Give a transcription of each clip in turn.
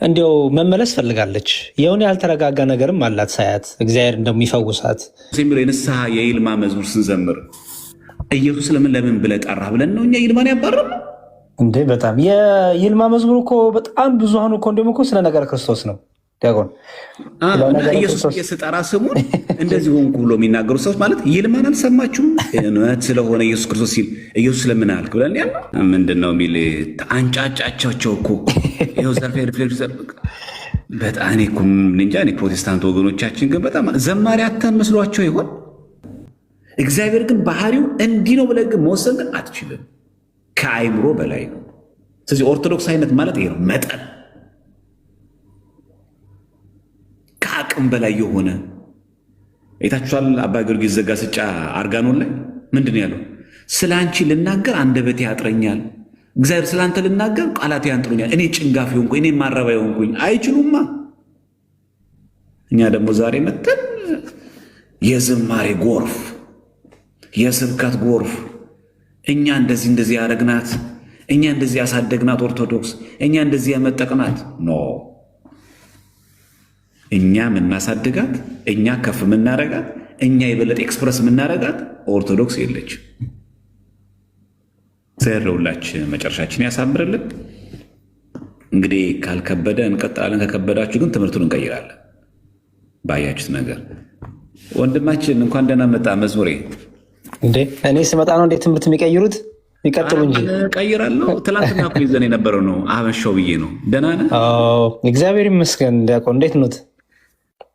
እንዲያው መመለስ ፈልጋለች። የሆነ ያልተረጋጋ ነገርም አላት ሳያት እግዚአብሔር እንደሚፈውሳት የሚለው የንስሐ የይልማ መዝሙር ስንዘምር ኢየሱስ ለምን ብለህ ጠራህ ብለን ነው እኛ ይልማን ያባረርነው እንዴ? በጣም የይልማ መዝሙር እኮ በጣም ብዙሃኑ እኮ እንዲሁም እኮ ስለ ነገረ ክርስቶስ ነው። ዲያቆን ኢየሱስ የስጠራ ስሙን እንደዚህ ሆንኩ ብሎ የሚናገሩ ሰዎች ማለት ይልማን አልሰማችሁም? እውነት ስለሆነ ኢየሱስ ክርስቶስ ሲል ኢየሱስ ለምን አልክ ብለን ያለ ምንድን ነው የሚል አንጫጫቸው እኮ ይኸው ዘርፌ ሪፍሌክስ በጣም እኔ እኮ እንጃ። ፕሮቴስታንት ወገኖቻችን ግን በጣም ዘማሪ አተን መስሏቸው ይሆን? እግዚአብሔር ግን ባህሪው እንዲህ ነው ብለህ ግን መወሰን ግን አትችልም። ከአይምሮ በላይ ነው። ስለዚህ ኦርቶዶክስ አይነት ማለት ይሄ ነው። መጠን ከአቅም በላይ የሆነ አይታችኋል። አባ ጊዮርጊስ ዘጋስጫ አርጋኖን ላይ ምንድን ነው ያለው? ስለ አንቺ ልናገር አንደበቴ ያጥረኛል፣ እግዚአብሔር ስለ አንተ ልናገር ቃላቴ ያንጥሩኛል። እኔ ጭንጋፍ ሆንኩኝ፣ እኔ ማረባ ሆንኩኝ። አይችሉማ። እኛ ደግሞ ዛሬ መተን የዝማሬ ጎርፍ፣ የስብከት ጎርፍ፣ እኛ እንደዚህ ያደረግናት፣ እኛ እንደዚህ ያሳደግናት ኦርቶዶክስ፣ እኛ እንደዚህ ያመጠቅናት ኖ። እኛ የምናሳድጋት፣ እኛ ከፍ የምናረጋት፣ እኛ የበለጠ ኤክስፕረስ የምናረጋት ኦርቶዶክስ የለች። ዘረውላችን መጨረሻችን ያሳምርልን። እንግዲህ ካልከበደ እንቀጥላለን። ከከበዳችሁ ግን ትምህርቱን እንቀይራለን። ባያችሁት ነገር ወንድማችን እንኳን ደህና መጣ። መዝሙሬ እንዴ እኔ ስመጣ ነው እንዴት ትምህርት የሚቀይሩት? ይቀጥሉ እንጂ ቀይራለሁ። ትላንትና እኮ ይዘን የነበረው ነው አበሻው ብዬ ነው። ደህና ነህ? እግዚአብሔር ይመስገን። ዲያቆን እንዴት ኖት?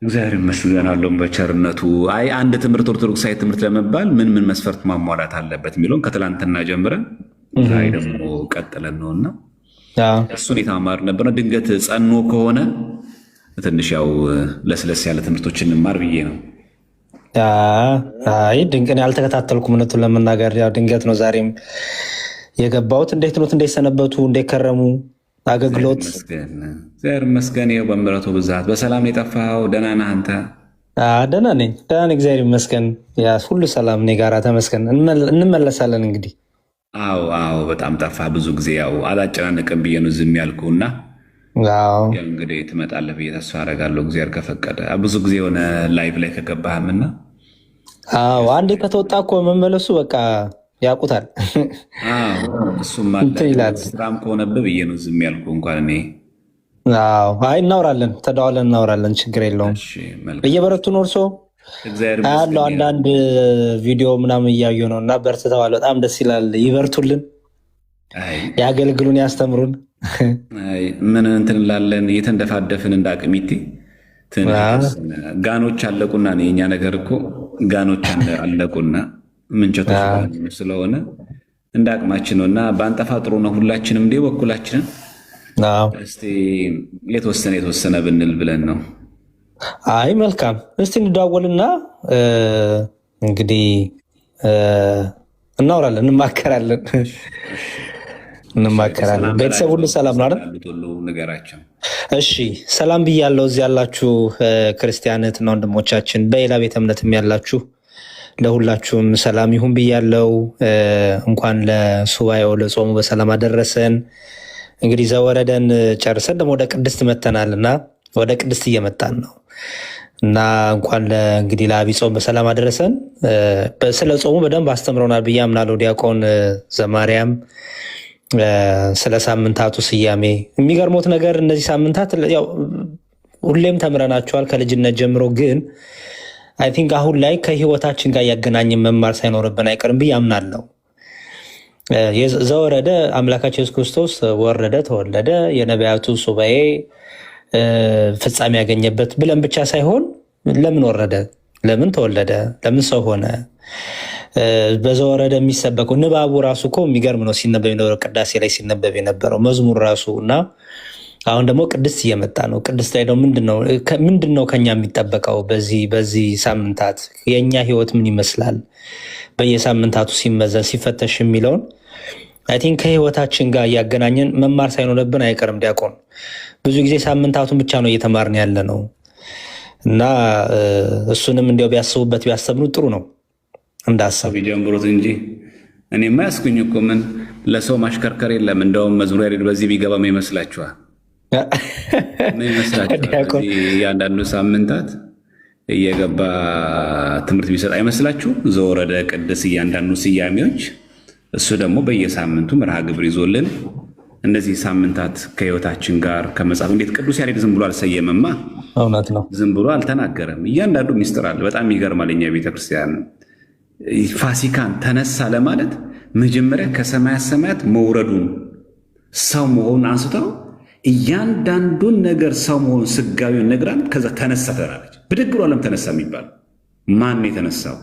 እግዚአብሔር ይመስገን አለውም በቸርነቱ። አይ አንድ ትምህርት ኦርቶዶክሳዊ ትምህርት ለመባል ምን መስፈርት ማሟላት አለበት የሚለውን ከትላንትና ጀምረን ዛሬ ደግሞ ቀጥለን ነውና እሱን የተማር ነበር። ድንገት ጸኖ ከሆነ ትንሽ ያው ለስለስ ያለ ትምህርቶችን እንማር ብዬ ነው። አይ ድንቅን ያልተከታተልኩም እውነቱን ለመናገር ያው ድንገት ነው ዛሬም የገባሁት። እንዴት ኖት? እንዴት ሰነበቱ? እንዴት ከረሙ? አገልግሎት እግዚአብሔር ይመስገን። ይኸው በምሕረቱ ብዛት በሰላም የጠፋኸው ደህና ነህ አንተ? ደህና ነኝ፣ ደህና ነኝ፣ እግዚአብሔር ይመስገን። ያ ሁሉ ሰላም እኔ ጋራ ተመስገን። እንመለሳለን እንግዲህ። አዎ በጣም ጠፋ ብዙ ጊዜ። ያው አላጨናንቅም ብዬ ነው ዝም ያልኩህና እንግዲህ ትመጣለህ ብዬ ተስፋ አደርጋለሁ እግዚአብሔር ከፈቀደ። ብዙ ጊዜ የሆነ ላይቭ ላይ ከገባህምና አንዴ ከተወጣ እኮ መመለሱ በቃ ያውቁታል። እሱም ስራም ከሆነብህ ብዬ ነው ዝም ያልኩህ። እንኳን እኔ አይ እናውራለን፣ ተደዋውለን እናውራለን፣ ችግር የለውም። እየበረቱ ነው እርሶ? ያለው አንዳንድ ቪዲዮ ምናምን እያዩ ነው እና በርትተዋል። በጣም ደስ ይላል። ይበርቱልን፣ ያገልግሉን፣ ያስተምሩን። ምን እንትን እንላለን እየተንደፋደፍን እንደ አቅሚቴ ጋኖች አለቁና የኛ ነገር እኮ ጋኖች አለቁና ምንቸቶች ስለሆነ እንደ አቅማችን ነው እና በአንጠፋ ጥሩ ነው። ሁላችንም እንደ በኩላችንን እስቲ የተወሰነ ብንል ብለን ነው። አይ መልካም፣ እስቲ እንደዋወልና እንግዲህ እናወራለን፣ እንማከራለን። ቤተሰብ ሁሉ ሰላም ነው አይደል? እሺ ሰላም ብያለሁ። እዚህ ያላችሁ ክርስቲያን እህትና ወንድሞቻችን፣ በሌላ ቤተ እምነትም ያላችሁ ለሁላችሁም ሰላም ይሁን ብያለሁ። እንኳን ለሱባኤው ለጾሙ በሰላም አደረሰን። እንግዲህ ዘወረደን ጨርሰን ደግሞ ወደ ቅድስት መተናል እና ወደ ቅድስት እየመጣን ነው እና እንኳን እንግዲህ ለዐቢይ ጾም በሰላም አደረሰን። ስለ ጾሙ በደንብ አስተምረውናል ብዬ አምናለሁ ዲያቆን ዘማርያም ስለ ሳምንታቱ ስያሜ። የሚገርሙት ነገር እነዚህ ሳምንታት ያው ሁሌም ተምረናቸዋል ከልጅነት ጀምሮ፣ ግን አይ ቲንክ አሁን ላይ ከህይወታችን ጋር ያገናኝን መማር ሳይኖርብን አይቀርም ብዬ አምናለሁ። ዘወረደ አምላካችን ኢየሱስ ክርስቶስ ወረደ፣ ተወለደ፣ የነቢያቱ ሱባኤ ፍጻሜ ያገኘበት ብለን ብቻ ሳይሆን ለምን ወረደ፣ ለምን ተወለደ፣ ለምን ሰው ሆነ፣ በዘወረደ የሚሰበከው ንባቡ ራሱ እኮ የሚገርም ነው። ሲነበብ የነበረው ቅዳሴ ላይ ሲነበብ የነበረው መዝሙር ራሱ እና አሁን ደግሞ ቅድስት እየመጣ ነው። ቅድስት ላይ ደግሞ ምንድን ነው ከኛ የሚጠበቀው? በዚህ ሳምንታት የእኛ ህይወት ምን ይመስላል? በየሳምንታቱ ሲመዘን ሲፈተሽ የሚለውን አይ ቲንክ ከህይወታችን ጋር እያገናኘን መማር ሳይኖርብን አይቀርም ዲያቆን። ብዙ ጊዜ ሳምንታቱን ብቻ ነው እየተማርን ያለ ነው እና እሱንም እንዲያው ቢያስቡበት ቢያስተምሩ ጥሩ ነው እንዳሰብ ጀምሮት እንጂ እኔማ ያስኩኝ እኮ ምን ለሰው ማሽከርከር የለም። እንደውም መዝሙር ያሬድ በዚህ ቢገባ ምን ይመስላችኋል? ምን ይመስላችኋል? እያንዳንዱ ሳምንታት እየገባ ትምህርት ቢሰጥ አይመስላችሁ? ዘወረደ ቅድስ እያንዳንዱ ስያሜዎች፣ እሱ ደግሞ በየሳምንቱ መርሃ ግብር ይዞልን እነዚህ ሳምንታት ከህይወታችን ጋር ከመጽሐፍ እንዴት ቅዱስ ያሬድ ዝም ብሎ አልሰየመማ። እውነት ነው፣ ዝም ብሎ አልተናገረም። እያንዳንዱ ሚስጥር አለ። በጣም ይገርማል። እኛ ቤተክርስቲያን ፋሲካን ተነሳ ለማለት መጀመሪያ ከሰማያት ሰማያት መውረዱን ሰው መሆኑን አንስተው እያንዳንዱን ነገር ሰው መሆኑን ስጋዊውን ነግራን፣ ከዛ ተነሳ ትላለች። ብድግ ብሎ ዓለም ተነሳ የሚባል ማን ነው የተነሳው?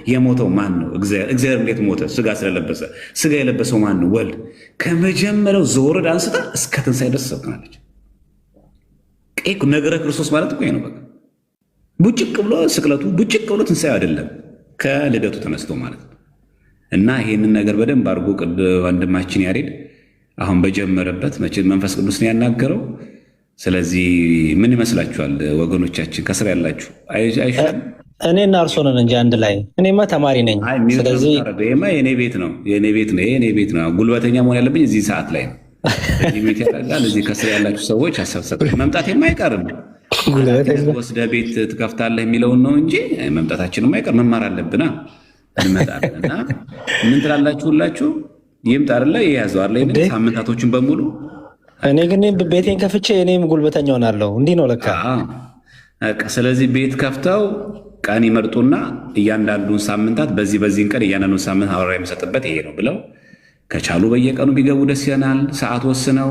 የሞተው ማን ነው? እግዚአብሔር እንዴት ሞተ? ስጋ ስለለበሰ። ስጋ የለበሰው ማን ነው? ወልድ። ከመጀመሪያው ዘወረድ አንስታ እስከ ትንሣኤ ድረስ ሰብክናለች። ነገረ ክርስቶስ ማለት እኮ ነው። በቃ ቡጭቅ ብሎ ስቅለቱ፣ ቡጭቅ ብሎ ትንሣኤ አይደለም፣ ከልደቱ ተነስቶ ማለት ነው። እና ይህንን ነገር በደንብ አድርጎ ወንድማችን ያሬድ አሁን በጀመረበት መቼም መንፈስ ቅዱስ ነው ያናገረው። ስለዚህ ምን ይመስላችኋል ወገኖቻችን? ከስር ያላችሁ አይሻልም? እኔና እርሶ ነን እንጂ አንድ ላይ። እኔማ ተማሪ ነኝ። ስለዚህ የኔ ቤት ነው የኔ ቤት ነው። ጉልበተኛ መሆን ያለብኝ እዚህ ሰዓት ላይ ነው። እዚህ ቤት ያደርጋል። እዚህ ከስር ያላችሁ ሰዎች አሰብሰብ መምጣት የማይቀርም ወስደህ ቤት ትከፍታለህ የሚለውን ነው እንጂ መምጣታችን የማይቀር መማር አለብና እንመጣለን። እና ምን ትላላችሁ? ሁላችሁ ይምጣ አይደለ? የያዘው አይደለ? ሳምንታቶችን በሙሉ እኔ ግን ቤቴን ከፍቼ እኔም ጉልበተኛ ሆናለሁ። እንዲህ ነው ለካ። ስለዚህ ቤት ከፍተው ቀን ይመርጡና እያንዳንዱን ሳምንታት በዚህን ቀን እያንዳንዱን ሳምንት ሐዋርያ የሚሰጥበት ይሄ ነው ብለው ከቻሉ በየቀኑ ቢገቡ ደስ ይለናል፣ ሰዓት ወስነው።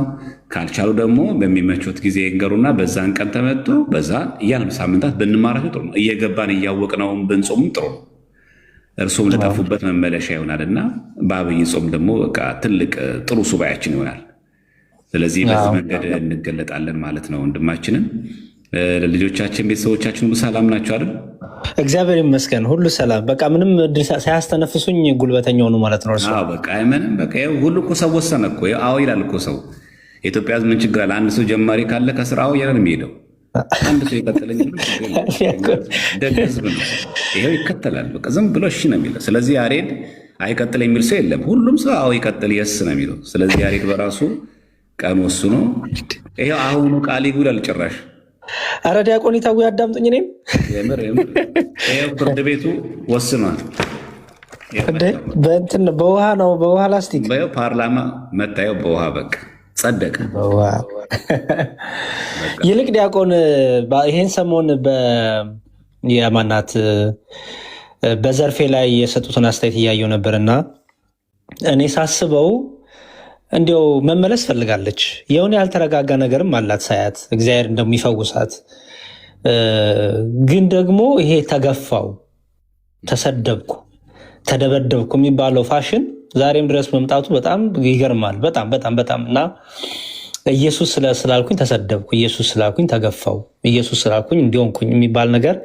ካልቻሉ ደግሞ በሚመቹት ጊዜ ይንገሩና በዛን ቀን ተመጡ። በዛ እያንዳንዱ ሳምንታት ብንማራቸው ጥሩ ነው። እየገባን እያወቅነውም ብንጾምም ጥሩ ነው። እርሱም ለጠፉበት መመለሻ ይሆናልና በአብይ ጾም ደግሞ በቃ ትልቅ ጥሩ ሱባኤያችን ይሆናል። ስለዚህ በዚህ መንገድ እንገለጣለን ማለት ነው። ወንድማችንን ልጆቻችን፣ ቤተሰቦቻችን ሁሉ ሰላም ናቸው አይደል? እግዚአብሔር ይመስገን ሁሉ ሰላም። በቃ ምንም ሳያስተነፍሱኝ ጉልበተኛ ሆኑ ማለት ነው። እርሱ በቃ ምንም በቃ ሁሉ እኮ ሰው ወሰነ እኮ። አዎ ይላል እኮ ሰው። የኢትዮጵያ ሕዝብ ምን ችግር አለ? አንድ ሰው ጀማሪ ካለ ከስራ አዎ እያለ ነው የሚሄደው። አንድ ሰው ይቀጥለኝ ደግ ሕዝብ ነው። ይሄው ይከተላል። በቃ ዝም ብሎ እሺ ነው የሚለው። ስለዚህ ያሬድ አይቀጥል የሚል ሰው የለም። ሁሉም ሰው አዎ ይቀጥል የስ ነው የሚለው። ስለዚህ ያሬድ በራሱ ቀን ወስኖ ይሄው አሁኑ ቃል ይጉዳል ጭራሽ። አረ ዲያቆን ይታው ያዳምጡኝ። እኔም የምር ይሄው ፍርድ ቤቱ ወስኗል። በእንትን በውሃ ነው በውሃ ላስቲክ በይው ፓርላማ መታየው በውሃ በቃ ጸደቀ። ይልቅ ዲያቆን ይሄን ሰሞን የማናት በዘርፌ ላይ የሰጡትን አስተያየት እያየው ነበርና እኔ ሳስበው እንዲያው መመለስ ፈልጋለች። የሆነ ያልተረጋጋ ነገርም አላት ሳያት እግዚአብሔር እንደሚፈውሳት። ግን ደግሞ ይሄ ተገፋው፣ ተሰደብኩ፣ ተደበደብኩ የሚባለው ፋሽን ዛሬም ድረስ መምጣቱ በጣም ይገርማል። በጣም በጣም በጣም እና ኢየሱስ ስላልኩኝ ተሰደብኩ፣ ኢየሱስ ስላልኩኝ ተገፋው፣ ኢየሱስ ስላልኩኝ እንዲሆንኩኝ የሚባል ነገር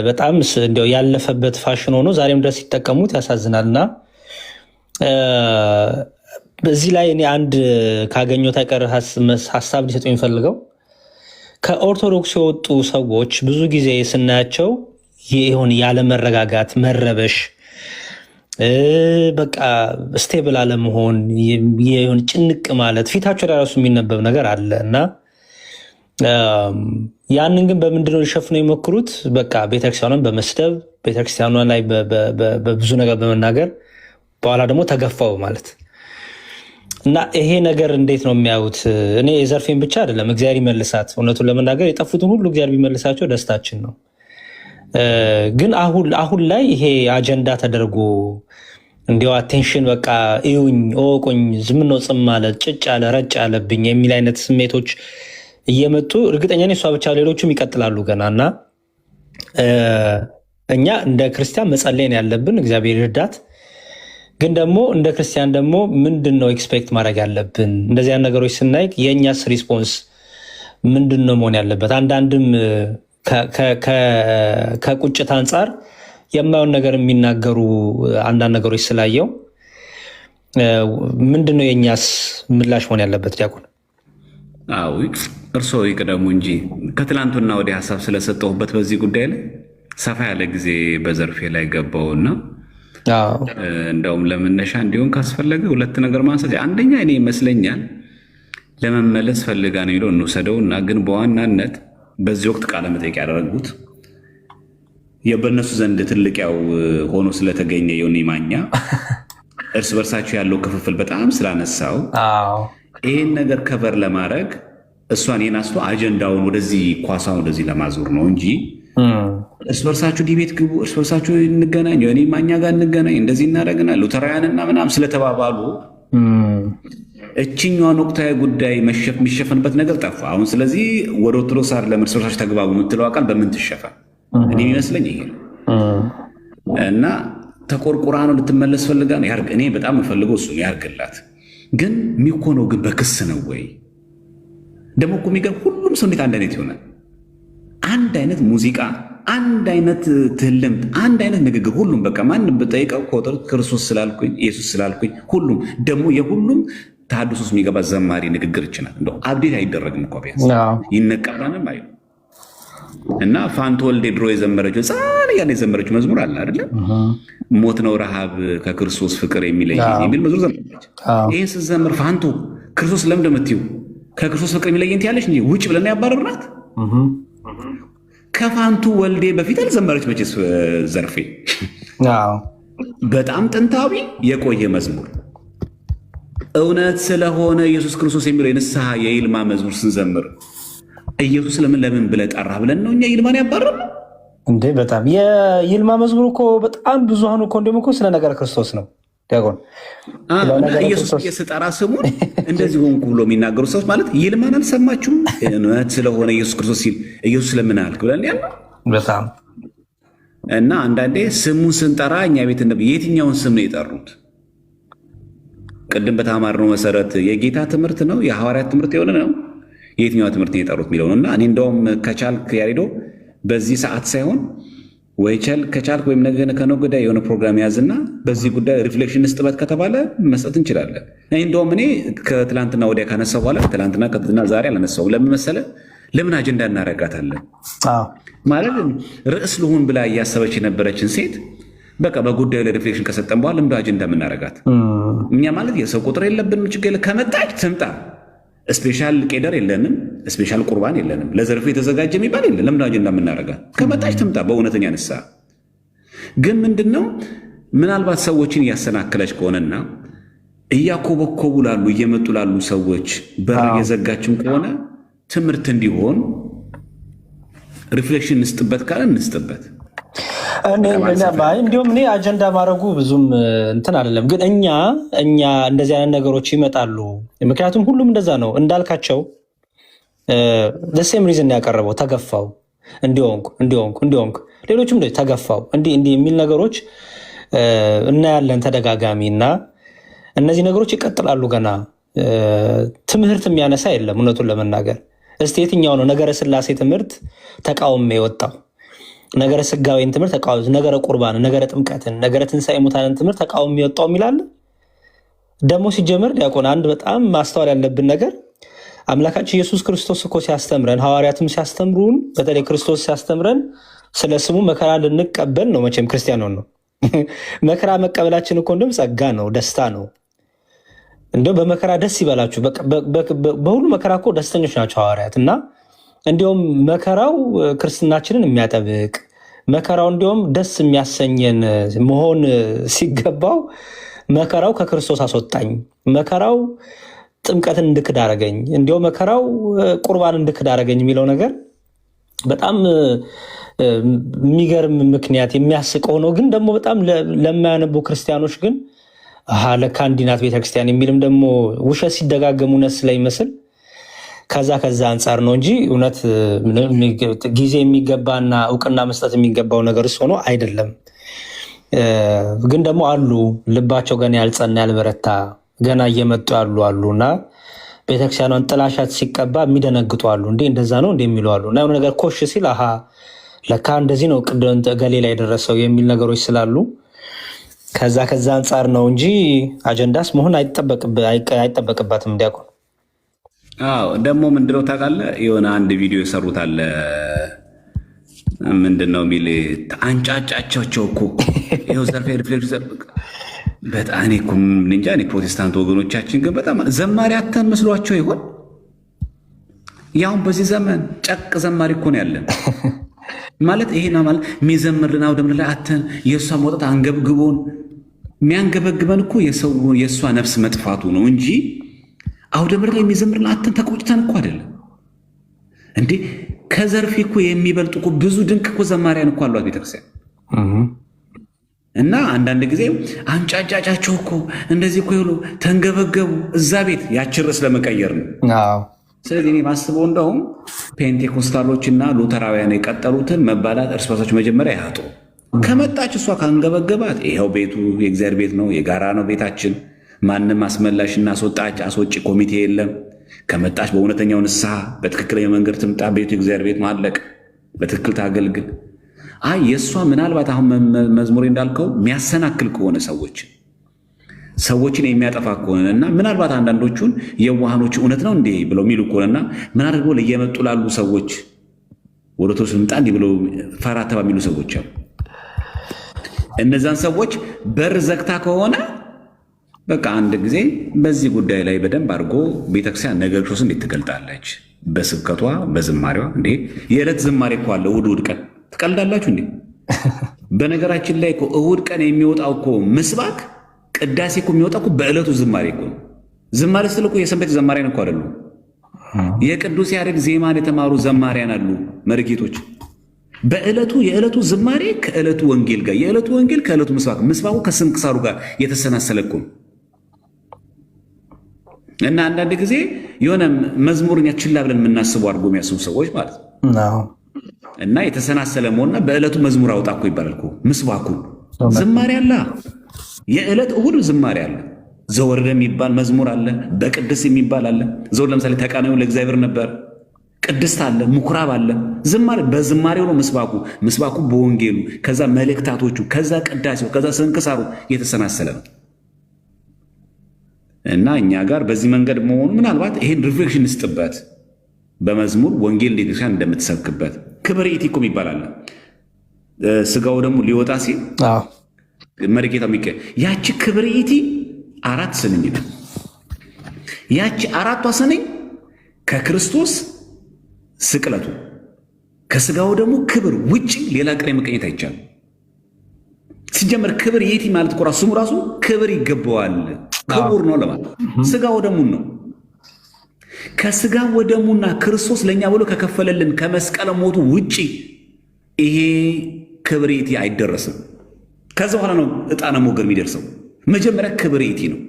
በጣም እንዲያው ያለፈበት ፋሽን ሆኖ ዛሬም ድረስ ሲጠቀሙት ያሳዝናልና በዚህ ላይ እኔ አንድ ካገኘሁት አይቀር ሀሳብ ሊሰጡ የሚፈልገው ከኦርቶዶክስ የወጡ ሰዎች ብዙ ጊዜ ስናያቸው የሆነ ያለመረጋጋት፣ መረበሽ፣ በቃ ስቴብል አለመሆን፣ የሆነ ጭንቅ ማለት ፊታቸው ላይ ራሱ የሚነበብ ነገር አለ እና ያንን ግን በምንድነው ሊሸፍነው የሞክሩት? በቃ ቤተክርስቲያኗን በመስደብ ቤተክርስቲያኗ ላይ በብዙ ነገር በመናገር በኋላ ደግሞ ተገፋው ማለት እና ይሄ ነገር እንዴት ነው የሚያዩት? እኔ የዘርፌን ብቻ አይደለም እግዚአብሔር ይመልሳት። እውነቱን ለመናገር የጠፉትን ሁሉ እግዚአብሔር ቢመልሳቸው ደስታችን ነው። ግን አሁን ላይ ይሄ አጀንዳ ተደርጎ እንዲያው አቴንሽን በቃ እዩኝ፣ እወቁኝ፣ ዝም ነው ጽም አለ፣ ጭጭ አለ፣ ረጭ አለብኝ የሚል አይነት ስሜቶች እየመጡ እርግጠኛ ነኝ እሷ ብቻ ሌሎቹም ይቀጥላሉ ገና እና እኛ እንደ ክርስቲያን መጸለይ ነው ያለብን፣ እግዚአብሔር ይርዳት። ግን ደግሞ እንደ ክርስቲያን ደግሞ ምንድን ነው ኤክስፔክት ማድረግ ያለብን? እንደዚያ ነገሮች ስናይ የእኛስ ሪስፖንስ ምንድን ነው መሆን ያለበት? አንዳንድም ከቁጭት አንጻር የማየውን ነገር የሚናገሩ አንዳንድ ነገሮች ስላየው ምንድን ነው የእኛስ ምላሽ መሆን ያለበት? ዲያቆን አዎ እርስዎ ይቅደሙ እንጂ ከትላንቱና ወደ ሀሳብ ስለሰጠሁበት በዚህ ጉዳይ ላይ ሰፋ ያለ ጊዜ በዘርፌ ላይ ገባውና እንደውም ለመነሻ እንዲሆን ካስፈለገ ሁለት ነገር ማንሳት። አንደኛ እኔ ይመስለኛል ለመመለስ ፈልጋ ነው ይለው እንውሰደው እና ግን በዋናነት በዚህ ወቅት ቃለ መጠይቅ ያደረጉት በእነሱ ዘንድ ትልቅ ያው ሆኖ ስለተገኘ ዮኒ ማኛ እርስ በርሳቸው ያለው ክፍፍል በጣም ስላነሳው ይህን ነገር ከቨር ለማድረግ እሷን የናስቶ አጀንዳውን ወደዚህ ኳሳውን ወደዚህ ለማዞር ነው እንጂ እርስ በርሳችሁ ዲቤት ግቡ፣ እርስ በርሳችሁ እንገናኝ፣ ዮኒ ማኛ ጋር እንገናኝ፣ እንደዚህ እናደርግና ሉተራውያንና ምናምን ስለተባባሉ እችኛዋን ወቅታዊ ጉዳይ የሚሸፈንበት ነገር ጠፋ። አሁን ስለዚህ ወደ ኦርቶዶክስ አይደለም እርስ በርሳችሁ ተግባቡ የምትለው አቃል በምን ትሸፈን? እኔ የሚመስለኝ ይሄ ነው። እና ተቆርቁራ ነው ልትመለስ ፈልጋ ነው ያርግ። እኔ በጣም የምፈልገው እሱ ያርግላት። ግን የሚኮነው ግን በክስ ነው ወይ? ደግሞ እኮ የሚገርም ሁሉም ሰው እንዴት አንድ አይነት ይሆናል? አንድ አይነት ሙዚቃ፣ አንድ አይነት ትህልምት፣ አንድ አይነት ንግግር፣ ሁሉም በቃ ማንም ብጠይቀው ክርስቶስ ስላልኩኝ ኢየሱስ ስላልኩኝ ሁሉም ደግሞ የሁሉም ተሐድሶ ውስጥ የሚገባ ዘማሪ ንግግር ይችላል። እንደው አብዴት አይደረግም እኮ ቢያንስ ይነቀራንም አይሉ እና ፋንቱ ወልዴ ድሮ የዘመረችው ጻን ያን የዘመረችው መዝሙር አለ አይደለም? ሞት ነው ረሃብ ከክርስቶስ ፍቅር የሚለይ የሚል መዝሙር ዘመረች። ይህን ስትዘምር ፋንቱ ክርስቶስ ለምን እንደምትይው ከክርስቶስ ፍቅር የሚለየን ትያለሽ እንጂ ውጭ ብለን ያባረርናት። ከፋንቱ ወልዴ በፊት አልዘመረች መቼስ ዘርፌ። በጣም ጥንታዊ የቆየ መዝሙር እውነት ስለሆነ ኢየሱስ ክርስቶስ የሚለው የንስሐ የይልማ መዝሙር ስንዘምር ኢየሱስ ለምን ብለህ ጠራ ብለን ነው እኛ ይልማን ያባረርነው እንዴ? በጣም የይልማ መዝሙር እኮ በጣም ብዙሃኑ እኮ እንደውም እኮ ስለ ነገረ ክርስቶስ ነው። ዲያቆን ኢየሱስ የስጠራ ስሙን እንደዚህ ሆንኩ ብሎ የሚናገሩ ሰዎች ማለት ይልማን አልሰማችሁም? እውነት ስለሆነ ኢየሱስ ክርስቶስ ሲል ኢየሱስ ለምን አልክ ብለን ያለ በጣም እና አንዳንዴ ስሙን ስንጠራ እኛ ቤት የትኛውን ስም ነው የጠሩት? ቅድም በተማርነው መሰረት የጌታ ትምህርት ነው የሐዋርያት ትምህርት የሆነ ነው የትኛው ትምህርት ነው የጠሩት የሚለው ነው። እና እኔ እንደውም ከቻልክ ያሬዶ በዚህ ሰዓት ሳይሆን ወይ ከቻልክ ወይም ነገ ከነገ ወዲያ የሆነ ፕሮግራም ያዝና በዚህ ጉዳይ ሪፍሌክሽን ስጥበት ከተባለ መስጠት እንችላለን። እንደውም እኔ ከትላንትና ወዲያ ካነሳው በኋላ ከትላንትና ዛሬ አላነሳውም። ለምን መሰለህ? ለምን አጀንዳ እናረጋታለን ማለት ርዕስ ልሁን ብላ እያሰበች የነበረችን ሴት በቃ በጉዳዩ ላይ ሪፍሌክሽን ከሰጠን በኋላ ለምን አጀንዳ የምናረጋት? እኛ ማለት የሰው ቁጥር የለብንም፣ ችግር ከመጣች ትምጣ። ስፔሻል ቄደር የለንም፣ ስፔሻል ቁርባን የለንም፣ ለዘርፉ የተዘጋጀ የሚባል የለን። ለምን አጀንዳ የምናረጋት? ከመጣች ትምጣ። በእውነተኛ ንስሐ ግን ምንድነው ምናልባት ሰዎችን እያሰናከለች ከሆነና እያኮበኮቡ ላሉ እየመጡ ላሉ ሰዎች በር እየዘጋችን ከሆነ ትምህርት እንዲሆን ሪፍሌክሽን እንስጥበት ካለ እንስጥበት። እንዲሁም እኔ አጀንዳ ማድረጉ ብዙም እንትን አይደለም። ግን እኛ እንደዚህ አይነት ነገሮች ይመጣሉ። ምክንያቱም ሁሉም እንደዛ ነው እንዳልካቸው ሴም ሪዝን ያቀረበው ተገፋው፣ እንዲሆንኩ ሌሎችም ተገፋው እንዲህ የሚል ነገሮች እናያለን ተደጋጋሚ። እና እነዚህ ነገሮች ይቀጥላሉ። ገና ትምህርት የሚያነሳ የለም። እውነቱን ለመናገር እስቲ የትኛው ነው ነገረ ስላሴ ትምህርት ተቃውሞ የወጣው? ነገረ ስጋዌን ትምህርት ተቃውሞ፣ ነገረ ቁርባን፣ ነገረ ጥምቀትን፣ ነገረ ትንሣኤ ሙታንን ትምህርት ተቃውሞ የወጣው የሚላል ደግሞ ሲጀምር ዲያቆን አንድ በጣም ማስተዋል ያለብን ነገር አምላካችን ኢየሱስ ክርስቶስ እኮ ሲያስተምረን፣ ሐዋርያትም ሲያስተምሩን፣ በተለይ ክርስቶስ ሲያስተምረን ስለ ስሙ መከራ ልንቀበል ነው። መቼም ክርስቲያን ነው መከራ መቀበላችን እኮ እንደውም ጸጋ ነው፣ ደስታ ነው። እንደው በመከራ ደስ ይበላችሁ። በሁሉ መከራ እኮ ደስተኞች ናቸው ሐዋርያት። እና እንዲሁም መከራው ክርስትናችንን የሚያጠብቅ መከራው እንዲሁም ደስ የሚያሰኘን መሆን ሲገባው መከራው ከክርስቶስ አስወጣኝ፣ መከራው ጥምቀትን እንድክድ አደረገኝ፣ እንዲሁም መከራው ቁርባን እንድክድ አደረገኝ የሚለው ነገር በጣም የሚገርም ምክንያት የሚያስቅ ሆኖ ግን ደግሞ በጣም ለማያነቡ ክርስቲያኖች ግን ለካ እንዲህ ናት ቤተክርስቲያን የሚልም ደግሞ ውሸት ሲደጋገም እውነት ስለሚመስል ከዛ አንጻር ነው እንጂ እውነት ጊዜ የሚገባና እውቅና መስጠት የሚገባው ነገር ሆኖ አይደለም። ግን ደግሞ አሉ ልባቸው ገና ያልጸና ያልበረታ ገና እየመጡ አሉ እና ቤተክርስቲያኗን ጥላሻት ሲቀባ የሚደነግጡ አሉ። እንዴ እንደዛ ነው እንዴ የሚሉ አሉ። እና የሆነ ነገር ኮሽ ሲል አሃ ለካ እንደዚህ ነው ገሌ ላይ የደረሰው የሚል ነገሮች ስላሉ ከዛ አንጻር ነው እንጂ አጀንዳስ መሆን አይጠበቅባትም። እንዲያውቁን ደግሞ ምንድነው ታውቃለህ? የሆነ አንድ ቪዲዮ የሰሩት አለ ምንድነው የሚል አንጫጫቸው እኮ ይኸው ዘርፌ ሪፍሌክሽን በጣም እኔ ፕሮቴስታንት ወገኖቻችን ግን በጣም ዘማሪ አተን መስሏቸው ይሆን ያውን በዚህ ዘመን ጨቅ ዘማሪ እኮ ነው ያለን ማለት ይሄና ማለት የሚዘምርልን አውደ ምሕረት ላይ አተን የእሷ መውጣት አንገብግቦን የሚያንገበግበን እኮ የእሷ ነፍስ መጥፋቱ ነው እንጂ አውደ ምሕረት ላይ የሚዘምርልን አተን ተቆጭተን እኮ አይደለም እንዴ። ከዘርፌ እኮ የሚበልጡ እኮ ብዙ ድንቅ እኮ ዘማሪያን እኮ አሏት ቤተክርስቲያን። እና አንዳንድ ጊዜ አንጫጫጫቸው እኮ እንደዚህ እኮ ይሉ ተንገበገቡ እዛ ቤት ያችን ርዕስ ለመቀየር ነው። ስለዚህ እኔ ማስበው እንደውም ፔንቴኮስታሎችና ሉተራውያን የቀጠሉትን መባላት እርስ በርሳቸው መጀመሪያ ያጡ። ከመጣች እሷ ካንገበገባት ይኸው ቤቱ የእግዚአብሔር ቤት ነው፣ የጋራ ነው ቤታችን። ማንም አስመላሽና አስወጪ ኮሚቴ የለም። ከመጣች በእውነተኛው ንስሐ በትክክለኛ መንገድ ትምጣ። ቤቱ የእግዚአብሔር ቤት ማለቅ በትክክል ታገልግል። አይ የእሷ ምናልባት አሁን መዝሙሬ እንዳልከው የሚያሰናክል ከሆነ ሰዎችን የሚያጠፋ ከሆነ እና ምናልባት አንዳንዶቹን የዋሃኖች እውነት ነው እንዴ ብለው የሚሉ ከሆነና ምን አድርገው ለየመጡ ላሉ ሰዎች ወደ ቶስ ምጣ እንዲህ ብለው ፈራ ተባ የሚሉ ሰዎች አሉ። እነዛን ሰዎች በር ዘግታ ከሆነ በቃ አንድ ጊዜ በዚህ ጉዳይ ላይ በደንብ አድርጎ ቤተክርስቲያን ነገረ ክርስቶስ እንዴት ትገልጣለች? በስብከቷ በዝማሬዋ እንዴ የዕለት ዝማሬ እኮ አለ። እሑድ ቀን ትቀልዳላችሁ እንዴ? በነገራችን ላይ እኮ እሑድ ቀን የሚወጣው እኮ ምስባክ ቅዳሴ እኮ የሚወጣው እኮ በዕለቱ ዝማሬ እኮ ዝማሬ ስል እኮ የሰንበት ዘማሪያን እኮ አይደሉም። የቅዱስ ያሬድ ዜማን የተማሩ ዘማሪያን አሉ መርጌቶች። በዕለቱ የዕለቱ ዝማሬ ከዕለቱ ወንጌል ጋር፣ የዕለቱ ወንጌል ከዕለቱ ምስባኩ ከስንክሳሩ ጋር የተሰናሰለ እኮ ነው። እና አንዳንድ ጊዜ የሆነ መዝሙርን ችላ ብለን የምናስበው አድርጎ የሚያስቡ ሰዎች ማለት ነው። እና የተሰናሰለ መሆንና በዕለቱ መዝሙር አውጣ እኮ ይባላል እኮ ምስባኩ ዝማሬ አለ። የዕለት እሑድ ዝማሬ አለ። ዘወረደ የሚባል መዝሙር አለ። በቅድስ የሚባል አለ። ዘወር ለምሳሌ ተቃናዩ ለእግዚአብሔር ነበር። ቅድስት አለ፣ ምኩራብ አለ። ዝማሬ በዝማሬው ነው ምስባኩ በወንጌሉ፣ ከዛ መልእክታቶቹ፣ ከዛ ቅዳሴው፣ ከዛ ስንክሳሩ የተሰናሰለ ነው። እና እኛ ጋር በዚህ መንገድ መሆኑ ምናልባት ይሄን ሪፍሌክሽን ስጥበት በመዝሙር ወንጌል እንዴት ክርስቲያን እንደምትሰብክበት ክብር ኢቲ እኮ ይባላል። ስጋው ደግሞ ሊወጣ ሲል መርጌታ ያቺ ክብር ኢቲ 4 ስንኝ ነው። ያቺ 4ቷ ስንኝ ከክርስቶስ ስቅለቱ ከስጋው ደግሞ ክብር ውጭ ሌላ ቅኔ መቀኘት አይቻልም። ሲጀመር ክብር ኢቲ ማለት እኮ ስሙ ራሱ ክብር ይገባዋል፣ ክቡር ነው ለማለት ስጋው ደሙን ነው። ከስጋ ወደሙና ክርስቶስ ለኛ ብሎ ከከፈለልን ከመስቀል ሞቱ ውጪ ይሄ ክብሬቲ አይደረስም። ከዛ በኋላ ነው ዕጣነ ሞገር የሚደርሰው። መጀመሪያ ክብሬቲ ነው።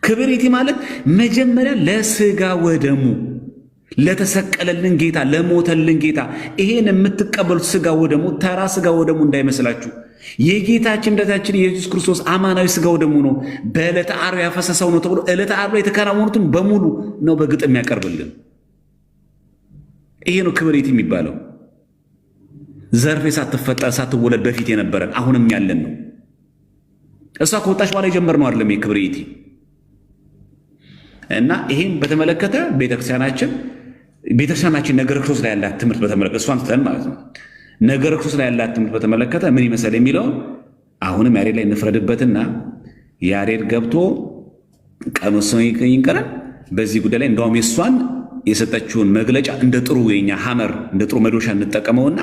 ክብሬቲ ማለት መጀመሪያ ለስጋ ወደሙ ለተሰቀለልን ጌታ ለሞተልን ጌታ ይሄን የምትቀበሉት ስጋ ወደሙ ተራ ስጋ ወደሙ እንዳይመስላችሁ። የጌታችን መድኃኒታችን የኢየሱስ ክርስቶስ አማናዊ ስጋ ወደሙ ነው። በዕለተ ዓርብ ያፈሰሰው ነው ተብሎ ዕለተ ዓርብ ላይ የተከናወኑትን በሙሉ ነው በግጥም ያቀርብልን። ይሄ ነው ክብሬቲ የሚባለው። ዘርፌ ሳትፈጠር ሳትወለድ በፊት የነበረን አሁንም ያለን ነው። እሷ ከወጣች በኋላ የጀመርነው አይደለም የክብሬቲ። እና ይሄን በተመለከተ ቤተክርስቲያናችን ነገረ ክርስቶስ ላይ ያላት ትምህርት በተመለከተ እሷን ትተን ማለት ነው ነገረ ክርስቶስ ላይ ያላት ትምህርት በተመለከተ ምን ይመስል የሚለውን አሁንም ያሬድ ላይ እንፍረድበትና ያሬድ ገብቶ ቀኖስ ይንቀረን በዚህ ጉዳይ ላይ እንደውም የሷን የሰጠችውን መግለጫ እንደ ጥሩ የኛ ሐመር እንደ ጥሩ መዶሻ እንጠቀመውና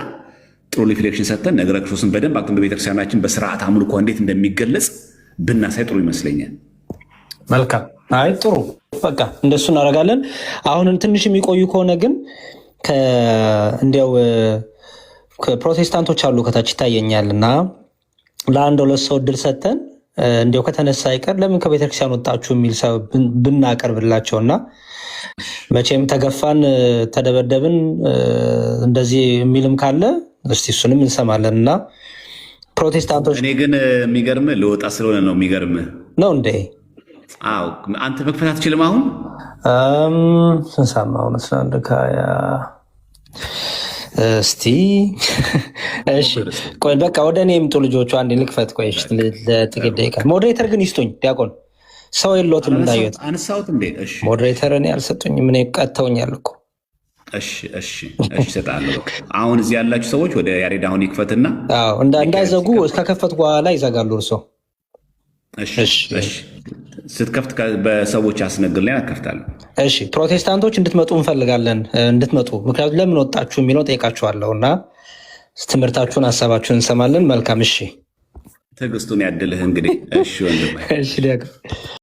ጥሩ ሪፍሌክሽን ሰጥተን ነገረ ክርስቶስን በደንብ አክተን በቤተክርስቲያናችን በስርዓት አምልኮ እንዴት እንደሚገለጽ ብናሳይ ጥሩ ይመስለኛል። መልካም። አይ ጥሩ፣ በቃ እንደሱ እናደርጋለን። አሁን ትንሽ የሚቆዩ ከሆነ ግን እንዲያው ፕሮቴስታንቶች አሉ ከታች ይታየኛል እና ለአንድ ሁለት ሰው እድል ሰጥተን እንዲያው ከተነሳ አይቀር ለምን ከቤተክርስቲያን ወጣችሁ የሚል ሰው ብናቀርብላቸው እና መቼም ተገፋን ተደበደብን እንደዚህ የሚልም ካለ እስቲ እሱንም እንሰማለን። እና ፕሮቴስታንቶች እኔ ግን የሚገርም ልወጣ ስለሆነ ነው የሚገርም ነው እንዴ? አዎ አንተ መክፈት አትችልም። አሁን ስንሰማው መስላንደካያ እስቲ እሺ፣ ቆይ በቃ ወደ እኔ የምጡ ልጆቹ አንዴ ልክፈት። ቆይ ለጥቂት ደቂቃ ሞዴሬተር ግን ይስጡኝ። ዲያቆን ሰው የለዎትም እንዳየሁት አነሳሁት እንዴ? እሺ ሞዴሬተር እኔ አልሰጡኝም። ምን ቀጥተውኛል እኮ። እሺ እሰጣለሁ። አሁን እዚህ ያላችሁ ሰዎች ወደ ያሬድ አሁን ይክፈትና እንዳይዘጉ እስከከፈት በኋላ ይዘጋሉ እርሶ። እሺ ስትከፍት በሰዎች አስነግር ላይ አከፍታለሁ። እሺ ፕሮቴስታንቶች እንድትመጡ እንፈልጋለን፣ እንድትመጡ ምክንያቱም ለምን ወጣችሁ የሚለው ጠይቃችኋለሁ እና ትምህርታችሁን ሀሳባችሁን እንሰማለን። መልካም እሺ፣ ትዕግስቱን ያድልህ እንግዲህ። እሺ ወንድም